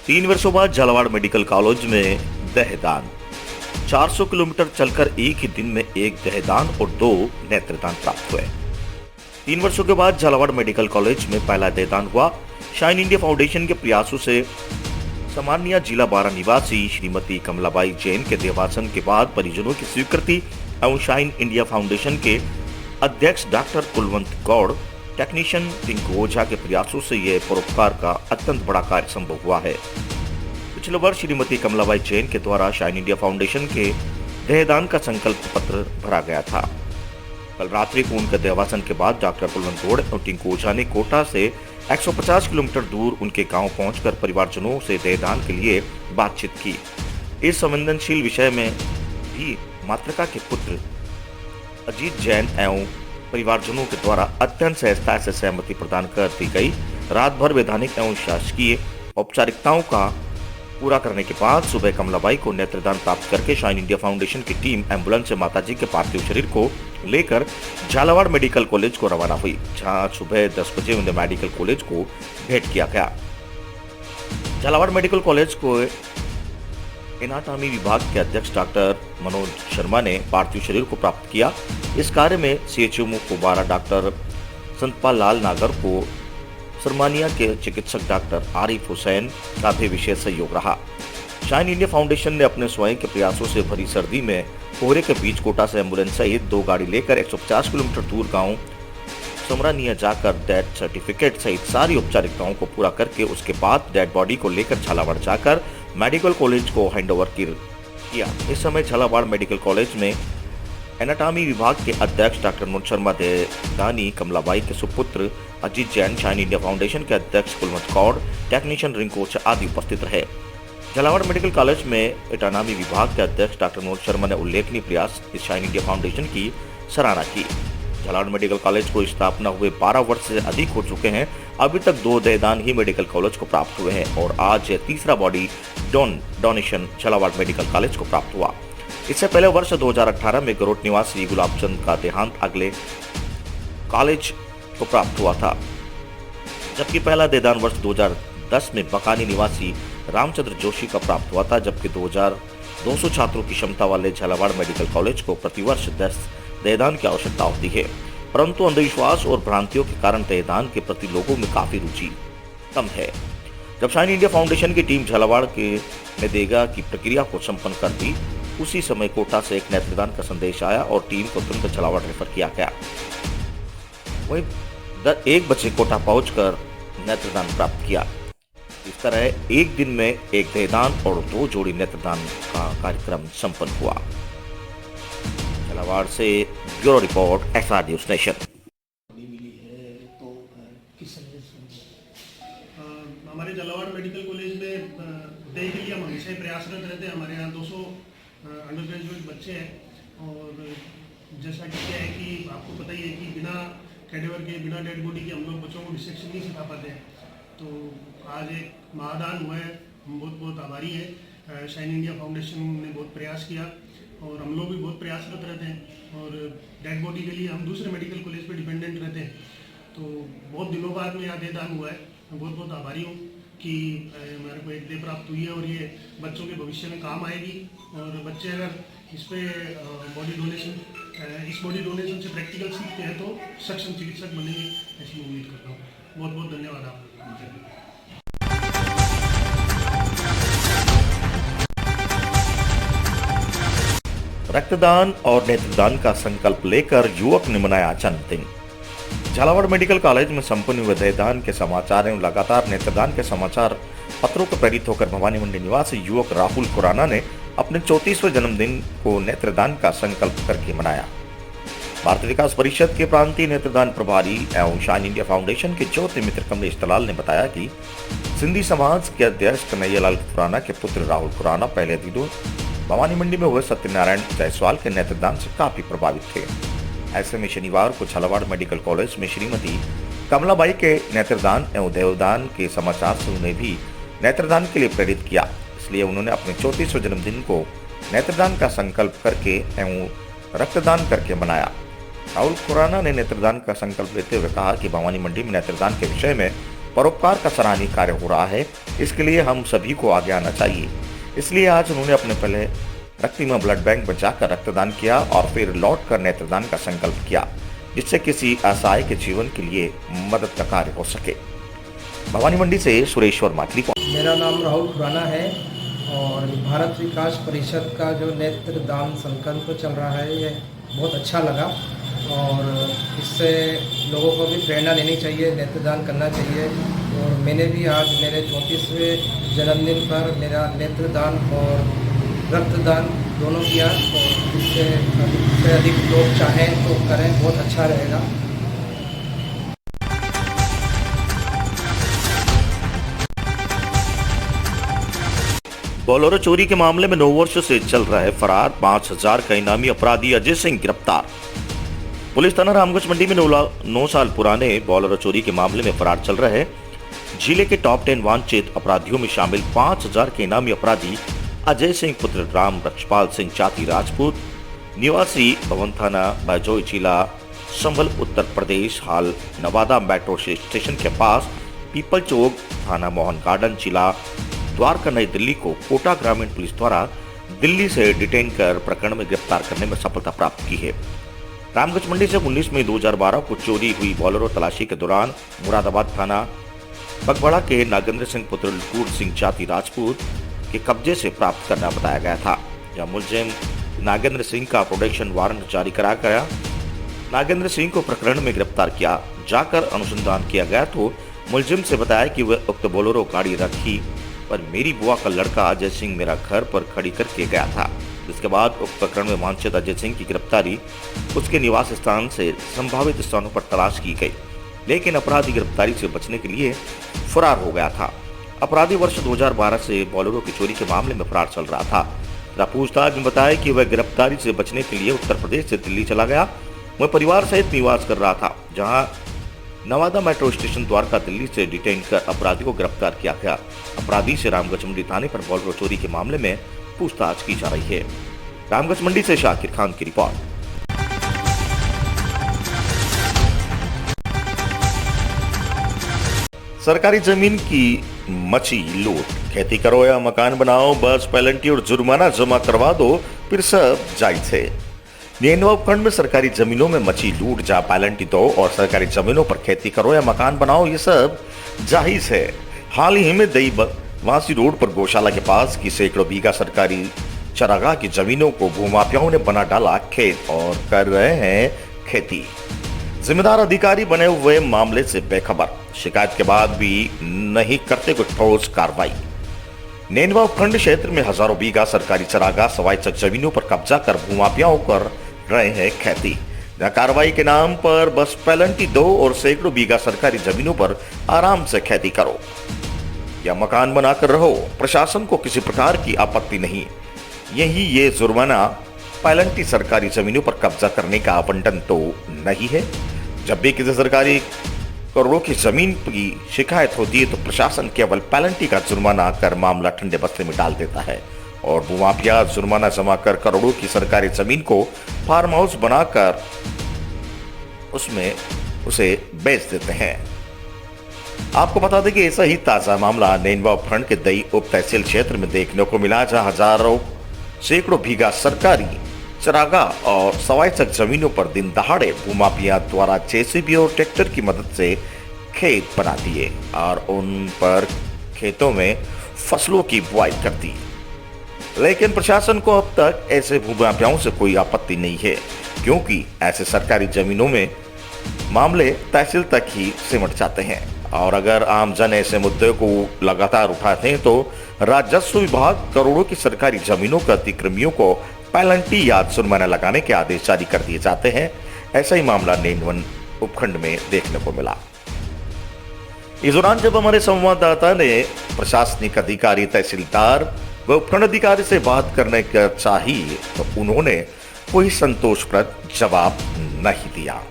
3 वर्षों बाद Jhalawar medical college में देहदान। 400 किलोमीटर चलकर एक ही दिन में एक देहदान और 2 नेत्रदान प्राप्त हुए। 3 वर्षों के बाद झालावाड़ मेडिकल कॉलेज में पहला देहदान हुआ। शाइन इंडिया फाउंडेशन के प्रयासों से समानिया जिला बारा निवासी श्रीमती कमलाबाई जैन के देहावसान के बाद परिजनों की स्वीकृति एवं शाइन इंडिया फाउंडेशन के अध्यक्ष डॉक्टर कुलवंत गौड़, टेक्नीशियन टिंकू ओझा के प्रयासों से यह परोपकार का अत्यंत बड़ा कार्य संभव हुआ है। पिछले वर्ष श्रीमती कमलाबाई जैन के द्वारा शाइन इंडिया फाउंडेशन के देहदान का संकल्प पत्र भरा गया था। कल रात्रि को उनके देहावसान के बाद डॉक्टर कुलवंत गौड़ और टिंकू ओझा ने कोटा से 150 किलोमीटर दूर उनके गांव पहुंचकर परिवारजनों से देहदान के लिए बातचीत की। इस संवेदनशील विषय में भी मातृका के पुत्र अजीत जैन एवं परिवारजनों के द्वारा अत्यंत सहजता से सहमति प्रदान कर दी गई। रात भर वैधानिक एवं शासकीय औपचारिकताओं का पूरा करने के बाद सुबह कमलाबाई को नेत्रदान प्राप्त करके शाइन इंडिया फाउंडेशन की टीम एम्बुलेंस से माताजी के पार्थिव शरीर को लेकर झालावाड़ मेडिकल कॉलेज को रवाना हुई, जहां सुबह 10 बजे उन्हें मेडिकल कॉलेज को भेंट किया गया। झालावाड़ मेडिकल कॉलेज को एनाटॉमी विभाग के अध्यक्ष डॉक्टर मनोज शर्मा ने पार्थिव शरीर को प्राप्त किया। इस कार्य में सीएचओ मुख्य डॉक्टर संतपाल लाल नागर को सरमानिया के चिकित्सक डॉक्टर आरिफ हुसैन का भी विशेष सहयोग रहा। शाइन इंडिया फाउंडेशन ने अपने स्वयं के प्रयासों से भरी सर्दी में कोहरे के बीच कोटा से एम्बुलेंस सहित 2 गाड़ी लेकर 150 किलोमीटर दूर गांव समरानिया जाकर डेथ सर्टिफिकेट सहित सारी औपचारिकताओं को पूरा करके उसके बाद डेड बॉडी को लेकर झालावाड़ जाकर मेडिकल कॉलेज को हैंडओवर किया। इस समय झालावाड़ मेडिकल कॉलेज में एनाटॉमी विभाग के अध्यक्ष डॉक्टर मनोज शर्मा देदानी, कमलाबाई के सुपुत्र Ajit Jain, shine India foundation के अध्यक्ष कुलवंत गौड़, टेक्नीशियन रिंकू ओझा आदि उपस्थित रहे। झालावाड़ मेडिकल कॉलेज में एनाटॉमी विभाग के अध्यक्ष डॉक्टर मनोज शर्मा ने उल्लेखनीय प्रयास इस शाइन इंडिया फाउंडेशन की सराहना की। झालावाड़ मेडिकल कॉलेज को स्थापना हुए 12 वर्ष से अधिक हो चुके हैं। अभी तक 2 देहदान ही मेडिकल कॉलेज को प्राप्त हुए हैं और आज तीसरा body donation Jhalawar medical college को प्राप्त हुआ। इससे पहले वर्ष 2018 में गरोट निवासी गुलाबचंद का देहांत अगले कॉलेज को प्राप्त हुआ था, जबकि पहला देहदान वर्ष 2010 में बकानी निवासी रामचंद्र जोशी का प्राप्त हुआ था। जबकि 200 छात्रों की क्षमता वाले झालावाड़ मेडिकल कॉलेज को प्रतिवर्ष 10 देहदान की आवश्यकता होती है, परंतु अंधविश्वास और भ्रांतियों के कारण देहदान के प्रति लोगों में काफी रुचि कम है। जब शाइन इंडिया फाउंडेशन की टीम झालावाड़ के देगा की प्रक्रिया को संपन्न कर दी, उसी समय कोटा से एक नेत्रदान का संदेश आया और टीम को तुरंत झालावाड़ रेफर किया गया। वहीं 1 बजे कोटा पहुंचकर नेत्रदान प्राप्त किया। इस तरह एक दिन में एक देहदान और 2 जोड़ी नेत्रदान का कार्यक्रम संपन्न हुआ। झालावाड़ से bureau report SR news nation. हमारे झालावाड़ मेडिकल कॉलेज में देह के लिए हम हमेशा ही प्रयासरत रहते हैं। हमारे यहाँ 200 अंडर ग्रेजुएट बच्चे हैं और जैसा कि क्या है कि आपको पता ही है कि बिना कैडेवर के, बिना डेड बॉडी के हम लोग बच्चों को डिसेक्शन नहीं सिखा पाते हैं। तो आज एक महादान हुआ है, हम बहुत बहुत आभारी हैं। शाइन इंडिया फाउंडेशन ने बहुत प्रयास किया और हम लोग भी बहुत प्रयासरत रहते हैं और डेड बॉडी के लिए हम दूसरे मेडिकल कॉलेज पे डिपेंडेंट रहते हैं। तो बहुत दिनों बाद में यहाँ देहदान हुआ है। मैं बहुत बहुत आभारी हूँ कि मेरे को एक देह प्राप्त हुई है और ये बच्चों के भविष्य में काम आएगी और बच्चे अगर इस पे इस बॉडी डोनेशन से प्रैक्टिकल सीखते हैं तो सक्षम चिकित्सक बनेंगे, ऐसी उम्मीद करता हूँ। बहुत बहुत धन्यवाद आप। रक्तदान और नेत्रदान का संकल्प लेकर युवक ने मनाया जन्मदिन। झालावाड़ मेडिकल कॉलेज में संपन्न हुए देहदान के समाचार एवं लगातार नेत्रदान के समाचार पत्रों को प्रेरित होकर भवानी मंडी निवासी युवक राहुल खुराना ने अपने 34वें जन्मदिन को नेत्रदान का संकल्प करके मनाया। भारतीय विकास परिषद के प्रांतीय नेत्रदान प्रभारी एवं शाइन इंडिया फाउंडेशन के ज्योति मित्र कमलेश दलाल ने बताया कि सिंधी समाज के अध्यक्ष कन्हैयालाल खुराना के पुत्र राहुल खुराना पहले दिनों भवानी मंडी में हुए सत्यनारायण जायसवाल के नेत्रदान से काफी प्रभावित थे। ऐसे में शनिवार को झालावाड़ मेडिकल कॉलेज में श्रीमती कमलाबाई के नेत्रदान एवं देवदान के समाचार से उन्हें भी नेत्रदान के लिए प्रेरित किया। इसलिए उन्होंने अपने 34वें जन्मदिन को नेत्रदान का संकल्प करके एवं रक्तदान करके मनाया। राहुल खुराना ने नेत्रदान का संकल्प लेते हुए कहा कि भवानी मंडी में नेत्रदान के विषय में परोपकार का सराहनीय कार्य हो रहा है। इसके लिए हम सभी को आगे आना चाहिए। इसलिए आज उन्होंने अपने पहले रक्तिमा ब्लड बैंक में जाकर रक्तदान किया और फिर लौटकर नेत्रदान का संकल्प किया, जिससे किसी असहाय के जीवन के लिए मदद का कार्य हो सके। भवानी मंडी से सुरेश्वर माथली। मेरा नाम राहुल खुराना है और भारत विकास परिषद का जो नेत्रदान संकल्प चल रहा है ये बहुत अच्छा लगा और इससे लोगों को भी प्रेरणा लेनी चाहिए, नेत्रदान करना चाहिए। और मैंने भी आज मेरे 34वें जन्मदिन पर मेरा नेत्रदान और रक्तदान दोनों किया और इससे अधिक से अधिक लोग चाहें तो करें, बहुत अच्छा रहेगा। बोलेरो चोरी के मामले में 9 वर्ष से चल रहा है फरार 5000 का इनामी अपराधी अजय सिंह गिरफ्तार। पुलिस थाना रामगंज मंडी में 9 साल पुराने बोलेरो चोरी के मामले में फरार चल रहे जिले के टॉप 10 वांछित अपराधियों में शामिल 5000 के इनामी अपराधी अजय सिंह पुत्र राम रक्षपाल सिंह चाती राजपूत निवासी भवन थाना बैजोई जिला संभल उत्तर प्रदेश हाल नवादा मेट्रो स्टेशन के पास पीपल चौक थाना मोहन गार्डन जिला द्वारका नई दिल्ली को कोटा ग्रामीण पुलिस द्वारा दिल्ली से डिटेन कर प्रकरण में गिरफ्तार करने में सफलता प्राप्त की है। रामगंज मंडी से 19 मई 2012 को चोरी हुई बोलेरो तलाशी के दौरान मुरादाबाद थाना बगबड़ा के नागेंद्र सिंह पुत्र लुकूर सिंह चाती राजपूत के कब्जे से प्राप्त करना बताया गया था। जब मुलजिम नागेंद्र सिंह का प्रोटेक्शन वारंट जारी करा गया, नागेंद्र सिंह को प्रकरण में गिरफ्तार किया जाकर अनुसंधान किया गया तो मुलजिम से बताया कि वह उक्त बोलेरो गाड़ी रखी पर मेरी बुआ का लड़का अजय सिंह मेरा घर पर खड़ी करके गया था। इसके बाद उक्त प्रकरण में वांछित अजय सिंह की गिरफ्तारी उसके निवास स्थान से संभावित स्थानों पर तलाश की गई, लेकिन अपराधी गिरफ्तारी से बचने के लिए फरार हो गया था। अपराधी वर्ष 2012 से बोलेरो की चोरी के मामले में फरार चल रहा था। पूछताछ में बताया कि वह गिरफ्तारी से बचने के लिए उत्तर प्रदेश से दिल्ली चला गया। वह परिवार सहित निवास कर रहा था, जहां नवादा मेट्रो स्टेशन द्वारका दिल्ली से डिटेन कर अपराधी को गिरफ्तार किया गया। अपराधी से रामगंज मंडी थाने पर बोलेरो चोरी के मामले में पूछताछ की जा रही है। रामगंज मंडी से शाकिर खान की रिपोर्ट। सरकारी जमीन की मची लूट, खेती करो या मकान बनाओ, बस पेनल्टी और जुर्माना जमा करवा दो, फिर सब जायज है। नेनवा उपखंड में सरकारी जमीनों में मची लूट, जा पेनल्टी दो और सरकारी जमीनों पर खेती करो या मकान बनाओ, ये सब जायज है। हाल ही में दई वासी रोड पर गौशाला के पास की सैकड़ों बीघा सरकारी चरागाह की जमीनों को भूमाफियाओं ने बना डाला खेत और कर रहे हैं खेती। जिम्मेदार अधिकारी बने हुए मामले से बेखबर, शिकायत के बाद भी नहीं करते कोई ठोस कार्रवाई। नेनवा उपखंड क्षेत्र में हजारों बीघा सरकारी चरागाह स्वायत्त जमीनों पर कब्जा कर भूमाफियाओं कर रहे हैं खेती। कार्रवाई के नाम पर बस पेनल्टी दो और सैकड़ों बीघा सरकारी जमीनों पर आराम से खेती करो या मकान बनाकर रहो, प्रशासन को किसी प्रकार की आपत्ति नहीं। ये जुर्माना पेनल्टी सरकारी जमीनों पर कब्जा करने का आवंटन तो नहीं है। जब भी किसी सरकारी करोड़ों की जमीन की शिकायत होती है तो प्रशासन केवल पेनल्टी का जुर्माना कर मामला ठंडे बस्ते में डाल देता है और भूमाफिया जुर्माना जमा कर करोड़ों की सरकारी जमीन को फार्म हाउस बनाकर उसमें उसे बेच देते हैं। आपको बता दें कि ऐसा ही ताजा मामला नेनवा उपखंड के दई उप तहसील क्षेत्र में देखने को मिला, जहां हजारों सैकड़ों बीघा सरकारी चरागाह और स्वायत्त जमीनों पर दिन दहाड़े भूमाफिया द्वारा जेसीबी और ट्रैक्टर की मदद से खेत बना दिए और उन पर खेतों में फसलों की बुआई कर दी। लेकिन प्रशासन को अब तक ऐसे भूमाफियाओं से कोई आपत्ति नहीं है, क्योंकि ऐसे सरकारी जमीनों में मामले तहसील तक ही सिमट जाते हैं और अगर आमजन ऐसे मुद्दे को लगातार उठाते हैं तो राजस्व विभाग करोड़ों की सरकारी जमीनों के अतिक्रमियों को पेनल्टी या जुर्माना लगाने के आदेश जारी कर दिए जाते हैं। ऐसा ही मामला नेनवन उपखंड में देखने को मिला। इस दौरान जब हमारे संवाददाता ने प्रशासनिक अधिकारी, तहसीलदार व उपखंड अधिकारी से बात करने का चाहिए तो उन्होंने कोई संतोषप्रद जवाब नहीं दिया।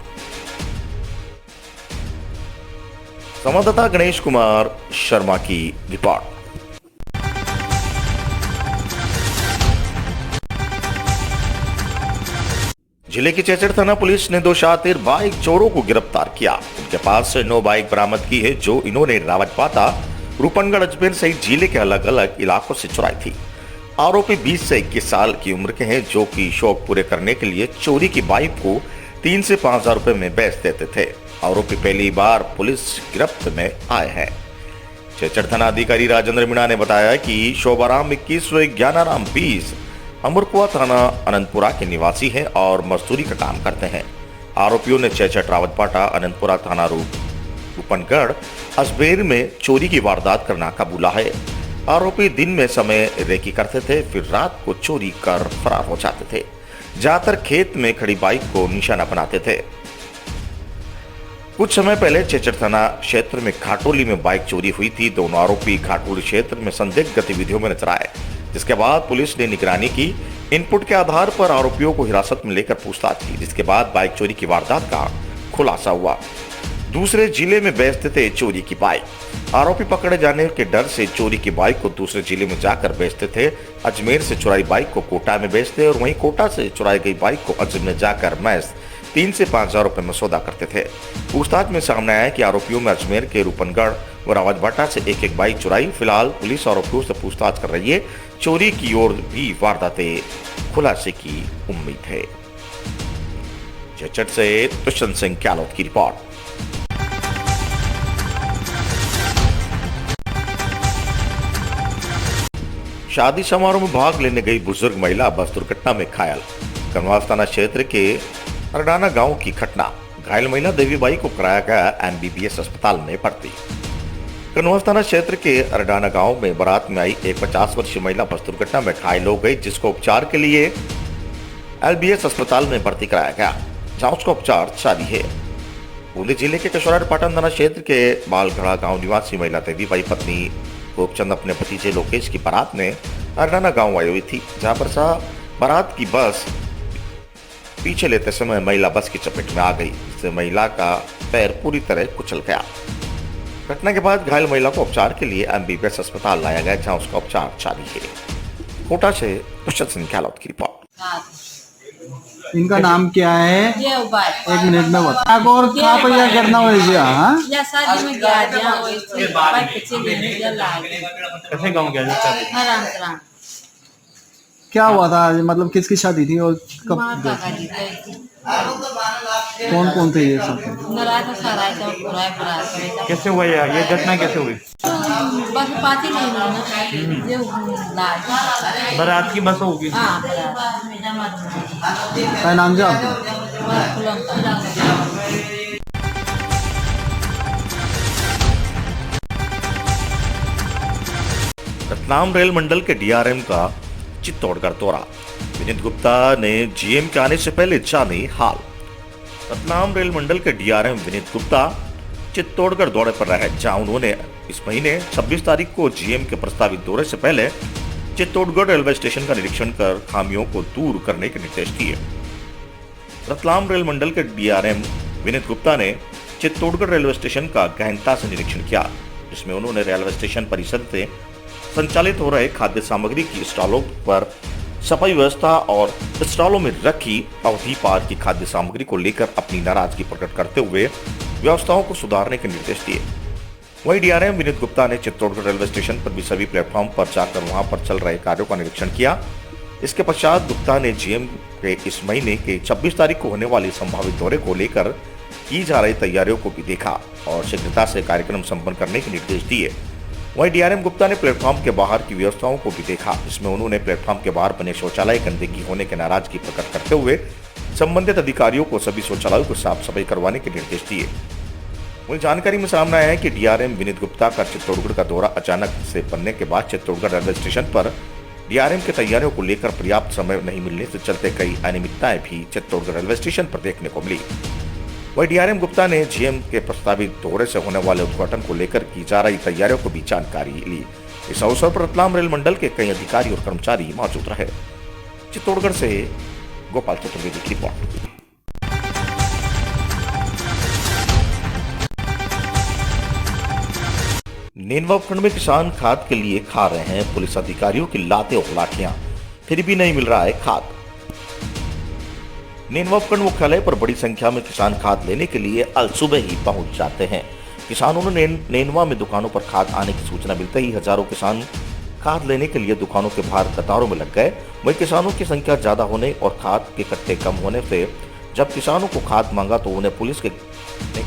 संवाददाता गणेश कुमार शर्मा की रिपोर्ट। जिले की चेचड़ थाना पुलिस ने 2 शातिर बाइक चोरों को गिरफ्तार किया। उनके पास से 9 बाइक बरामद की है जो इन्होंने रावतपाटा, रूपनगढ़, अजमेर सहित जिले के अलग अलग इलाकों से चुराई थी। आरोपी 20 से 21 साल की उम्र के हैं जो कि शौक पूरे करने के लिए चोरी की बाइक को 3 से 5 हजार रुपए में बेच देते थे। आरोपी पहली बार पुलिस गिरफ्त में आए हैं। चेचड़ थाना अधिकारी राजेंद्र मीणा ने बताया कि शोभाराम 21 व ज्ञानाराम 20 अमरकुआ थाना अनंतपुरा के निवासी हैं और मजदूरी का काम करते हैं। आरोपियों ने चेचड़, रावतपाटा, अनंतपुरा थाना रूपनगढ़, अजमेर में चोरी की वारदात करना कबूला है। आरोपी दिन में समय रेकी करते थे, फिर रात को चोरी कर फरार हो जाते थे। ज्यादातर खेत में खड़ी बाइक को निशाना बनाते थे। कुछ समय पहले चेचड़ थाना क्षेत्र में घाटोली में बाइक चोरी हुई थी। दोनों आरोपी घाटोली क्षेत्र में संदिग्ध गतिविधियों में नजर आए, जिसके बाद पुलिस ने निगरानी की। इनपुट के आधार पर आरोपियों को हिरासत में लेकर पूछताछ की, जिसके बाद बाइक चोरी की वारदात का खुलासा हुआ। दूसरे जिले में बेचते थे चोरी की बाइक। आरोपी पकड़े जाने के डर से चोरी की बाइक को दूसरे जिले में जाकर बेचते थे। अजमेर से चुराई बाइक को कोटा में बेचते और वहीं कोटा से चुराई गई बाइक को अजमेर में जाकर महज 3 से 5 हजार रुपए में सौदा करते थे। पूछताछ में सामने आया कि आरोपियों में अजमेर के रूपनगढ़ व रावतपाटा से एक बाइक चुराई। फिलहाल पुलिस आरोपियों से पूछताछ कर रही है। चोरी की ओर भी वारदातें खुलासे की उम्मीद है। चेचड़ से दुष्यंत सिंह गहलोत की रिपोर्ट। शादी समारोह में भाग लेने गई बुजुर्ग महिला बस दुर्घटना में घायल। कनवास थाना क्षेत्र के अरडाना गांव की घटना। घायल महिला देवीबाई को कराया गया MBBS अस्पताल में भर्ती। कनवास थाना क्षेत्र के अरडाना गांव में बारात में आई एक 50 वर्षीय महिला बस दुर्घटना में घायल हो गई, जिसको उपचार के लिए LBS अस्पताल में भर्ती कराया गया, जहां उसका उपचार जारी है। बूंदी जिले के कशोरापाटन थाना क्षेत्र के बालगढ़ा गांव निवासी महिला देवीबाई पत्नी गोपचंद अपने भतीजे लोकेश की बारात में अरडाना गांव आई हुई थी, जहां पर बारात की बस पीछे लेते समय महिला बस की चपेट में आ गई, जिससे महिला का पैर पूरी तरह कुचल गया। घटना के बाद घायल महिला को उपचार के लिए MBBS अस्पताल लाया गया, जहां उसका उपचार जारी है। कोटा से दुष्यंत सिंह गहलोत की रिपोर्ट। इनका नाम क्या है? एक मिनट में बता। और कहाँ पर यह करना हो या शादी में गया कैसे गाँव गया? क्या हुआ था? मतलब किसकी शादी थी और कब? कौन कौन थे ये सब? कैसे हुआ ये घटना कैसे हुई? बस पाती नहीं बारात की बस होगी। क्या नाम है आपका? रतलाम रेल मंडल के DRM का चित्तौड़गढ़ दौरा। विनीत गुप्ता ने GM के आने से पहले जाने हाल। रतलाम रेल मंडल के DRM विनीत गुप्ता चित्तौड़गढ़ दौरे पर रहे, जहां उन्होंने इस महीने 26 तारीख को GM के प्रस्तावित दौरे से पहले चित्तौड़गढ़ रेलवे स्टेशन का निरीक्षण कर खामियों को दूर करने के निर्देश दिए। रतलाम रेल मंडल के DRM विनीत गुप्ता ने चित्तौड़गढ़ रेलवे स्टेशन का गहनता से निरीक्षण किया, जिसमें उन्होंने रेलवे स्टेशन परिसर से संचालित हो रहे खाद्य सामग्री की स्टॉलों पर सफाई व्यवस्था और स्टॉलों में रखी अवधि पार की खाद्य सामग्री को लेकर अपनी नाराजगी प्रकट करते हुए व्यवस्थाओं को सुधारने के निर्देश दिए। वहीं DRM विनीत गुप्ता ने चित्तौड़गढ़ रेलवे स्टेशन पर भी सभी प्लेटफॉर्म पर जाकर वहां पर चल रहे कार्यों का निरीक्षण किया। इसके पश्चात गुप्ता ने GM के इस महीने के 26 तारीख को होने वाले संभावित दौरे को लेकर की जा रही तैयारियों को भी देखा और शीघ्रता से कार्यक्रम संपन्न करने के निर्देश दिए। वहीं DRM गुप्ता ने प्लेटफॉर्म के बाहर की व्यवस्थाओं को भी देखा, जिसमें उन्होंने प्लेटफॉर्म के बाहर बने शौचालय गंदगी होने के नाराजगी प्रकट करते हुए संबंधित अधिकारियों को सभी शौचालयों को साफ सफाई करवाने के निर्देश दिए। वहीं जानकारी में सामने आया है कि DRM विनीत गुप्ता का चित्तौड़गढ़ का दौरा अचानक से बनने के बाद चित्तौड़गढ़ रेलवे स्टेशन पर DRM की तैयारियों को लेकर पर्याप्त समय नहीं मिलने से चलते कई अनियमितताएं भी चित्तौड़गढ़ रेलवे स्टेशन पर देखने को मिली। वहीं DRM गुप्ता ने GM के प्रस्तावित दौरे से होने वाले उद्घाटन को लेकर की जा रही तैयारियों को भी जानकारी ली। इस अवसर पर रतलाम रेल मंडल के कई अधिकारी और कर्मचारी मौजूद रहे। चित्तौड़गढ़ से गोपाल चतुर्वेदी की रिपोर्ट। नेनवा उपखंड में किसान खाद के लिए खा रहे हैं पुलिस अधिकारियों की लातें और लाठियां, फिर भी नहीं मिल रहा है खाद। नेनवा उपखंड मुख्यालय पर बड़ी संख्या में किसान खाद लेने के लिए अल सुबह ही पहुंच जाते हैं। किसानों ने नेनवा में दुकानों पर खाद आने की सूचना मिलते ही हजारों किसान खाद लेने के लिए दुकानों के बाहर कतारों में लग गए। वहीं किसानों की संख्या ज्यादा होने और खाद के कट्टे कम होने से जब किसानों को खाद मांगा तो उन्हें पुलिस ने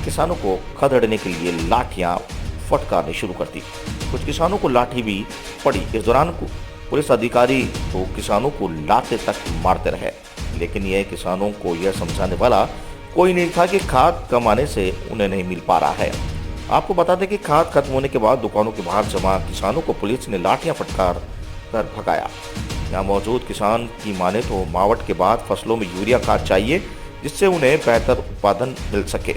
किसानों को खदेड़ने के लिए लाठियां फटकारनी शुरू कर दी। कुछ किसानों को लाठी भी पड़ी। इस दौरान पुलिस अधिकारी तो किसानों को लाते तक मारते रहे, लेकिन यह किसानों को यह समझाने वाला कोई नहीं था कि खाद कम आने से उन्हें नहीं मिल पा रहा है। आपको बता दें कि खाद खत्म होने के बाद दुकानों के बाहर जमा किसानों को पुलिस ने लाठियां फटकार कर भगाया। यहाँ मौजूद किसान की माने तो मावट के बाद फसलों में यूरिया खाद चाहिए, जिससे उन्हें बेहतर उत्पादन मिल सके।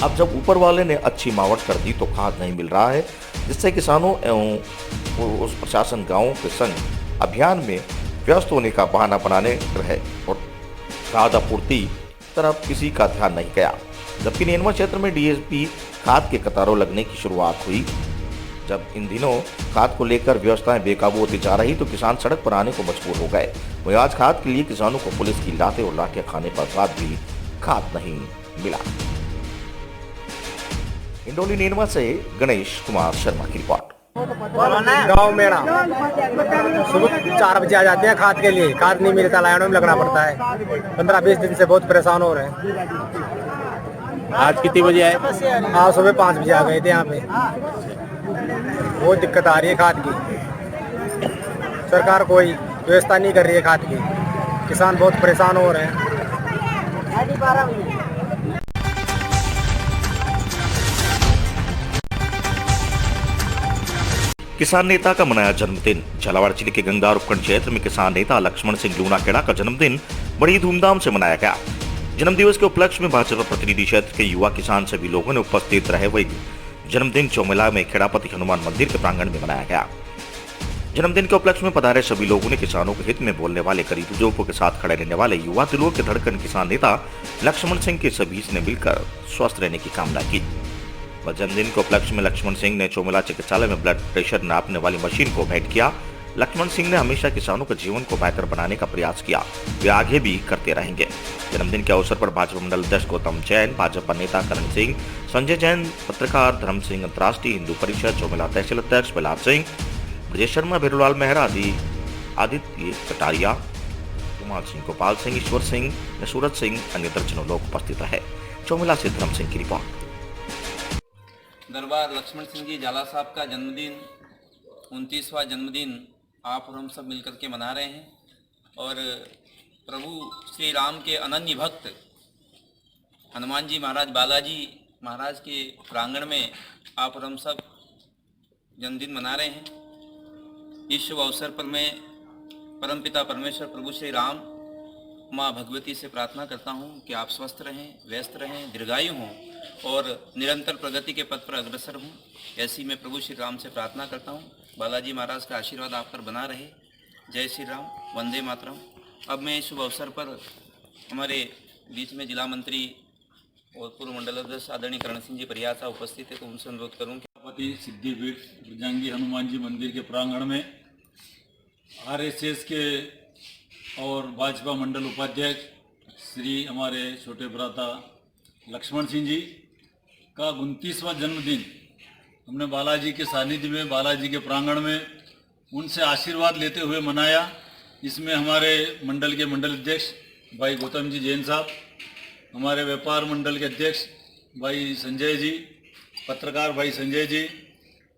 अब जब ऊपर वाले ने अच्छी मावट कर दी तो खाद नहीं मिल रहा है, जिससे किसानों एवं उस प्रशासन गांवों के संग अभियान में व्यस्त होने का बहाना बनाने रहे और खाद आपूर्ति तरफ किसी का ध्यान नहीं गया। जबकि नेनवा क्षेत्र में डीएसपी खाद के कतारों लगने की शुरुआत हुई। जब इन दिनों खाद को लेकर व्यवस्थाएं बेकाबू होती जा रही तो किसान सड़क पर आने को मजबूर हो गए। वहीं आज खाद के लिए किसानों को पुलिस की लातें और लाठियां खाने पर बाद भी खाद नहीं मिला। इंडोली नेनवा से गणेश कुमार शर्मा की रिपोर्ट। गाँव मेरा सुबह 4 बजे आ जाते हैं खाद के लिए। खाद नहीं मिलता, लाइनों में लगना पड़ता है। 15-20 दिन से बहुत परेशान हो रहे हैं। आज कितनी बजे आए? हाँ, सुबह 5 बजे आ गए थे यहाँ पे। बहुत दिक्कत आ रही है खाद की। सरकार कोई व्यवस्था नहीं कर रही है खाद की। किसान बहुत परेशान हो रहे हैं। किसान नेता का मनाया जन्मदिन। झालावाड़ जिले के गंगार उपखंड क्षेत्र में किसान नेता लक्ष्मण सिंह लूणाखेड़ा का जन्मदिन बड़ी धूमधाम से मनाया गया। जन्मदिवस के उपलक्ष्य में भाजपा प्रतिनिधि क्षेत्र के युवा किसान सभी लोगों ने उपस्थित रहे। वही जन्मदिन चौमेला में खेड़ापति हनुमान मंदिर के प्रांगण में मनाया गया। जन्मदिन के उपलक्ष्य में पधारे सभी लोगों ने किसानों के हित में बोलने वाले, गरीब बुजुर्गों के साथ खड़े रहने वाले युवा दिलों के धड़कन किसान नेता लक्ष्मण सिंह के सभी ने मिलकर स्वस्थ रहने की कामना की। जन्मदिन के उपलक्ष्य में लक्ष्मण सिंह ने चौमेला चिकित्सालय में ब्लड प्रेशर नापने वाली मशीन को भेंट किया। लक्ष्मण सिंह ने हमेशा किसानों के जीवन को बेहतर बनाने का प्रयास किया, वे आगे भी करते रहेंगे। जन्मदिन के अवसर पर भाजपा मंडल अध्यक्ष गौतम जैन, भाजपा नेता करण सिंह, संजय जैन, पत्रकार धर्म सिंह, अंतर्राष्ट्रीय हिंदू परिषद चौमेला तहसील अध्यक्ष प्रहलाद सिंह, ब्रजेश शर्मा, भेरूलाल मेहरा आदि आदित्य कटारिया, कुमार सिंह, गोपाल सिंह, ईश्वर सिंह, सूरज सिंह, अन्य दर्जनों लोग उपस्थित रहे। चौमेला से धर्म सिंह की रिपोर्ट। दरबार लक्ष्मण सिंह जी झाला साहब का जन्मदिन 29वां जन्मदिन आप और हम सब मिलकर के मना रहे हैं और प्रभु श्री राम के अनन्य भक्त हनुमान जी महाराज, बालाजी महाराज के प्रांगण में आप और हम सब जन्मदिन मना रहे हैं। इस शुभ अवसर पर मैं परमपिता परमेश्वर प्रभु श्री राम, माँ भगवती से प्रार्थना करता हूँ कि आप स्वस्थ रहें, व्यस्त रहें, दीर्घायु हों और निरंतर प्रगति के पथ पर अग्रसर हूँ। ऐसी मैं प्रभु श्री राम से प्रार्थना करता हूँ। बालाजी महाराज का आशीर्वाद आप पर बना रहे। जय श्री राम, वंदे मातरम। अब मैं इस शुभ अवसर पर हमारे बीच में जिला मंत्री और पूर्व मंडल अध्यक्ष आदरणीय करण सिंह जी परिहार साहब उपस्थित है, तो उनसे अनुरोध करूँ कि सिद्धिपीठ ब्रजांगी हनुमान जी मंदिर के प्रांगण में आरएसएस के और भाजपा मंडल उपाध्यक्ष श्री हमारे छोटे भ्राता लक्ष्मण सिंह जी का 29वां जन्मदिन हमने बालाजी के सानिध्य में, बालाजी के प्रांगण में उनसे आशीर्वाद लेते हुए मनाया। इसमें हमारे मंडल के मंडल अध्यक्ष भाई गौतम जी जैन साहब, हमारे व्यापार मंडल के अध्यक्ष भाई संजय जी, पत्रकार भाई संजय जी,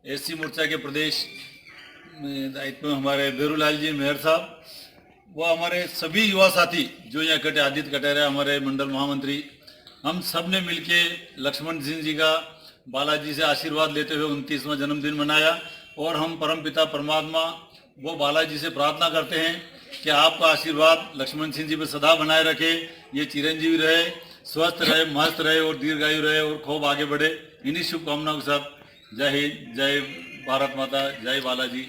एससी मोर्चा के प्रदेश दायित्व में हमारे भेरूलाल जी मेहर साहब, वह हमारे सभी युवा साथी जो यहाँ इकट्ठे, आदित्य कटेरा हमारे मंडल महामंत्री, हम सब ने मिलके लक्ष्मण सिंह जी का बालाजी से आशीर्वाद लेते हुए 29वां जन्मदिन मनाया। और हम परमपिता परमात्मा वो बालाजी से प्रार्थना करते हैं कि आपका आशीर्वाद लक्ष्मण सिंह जी पर सदा बनाए रखे, ये चिरंजीवी रहे, स्वस्थ रहे, मस्त रहे और दीर्घायु रहे और खूब आगे बढ़े। इन्हीं शुभकामनाओं के साथ जय हिंद, जय भारत माता, जय बालाजी।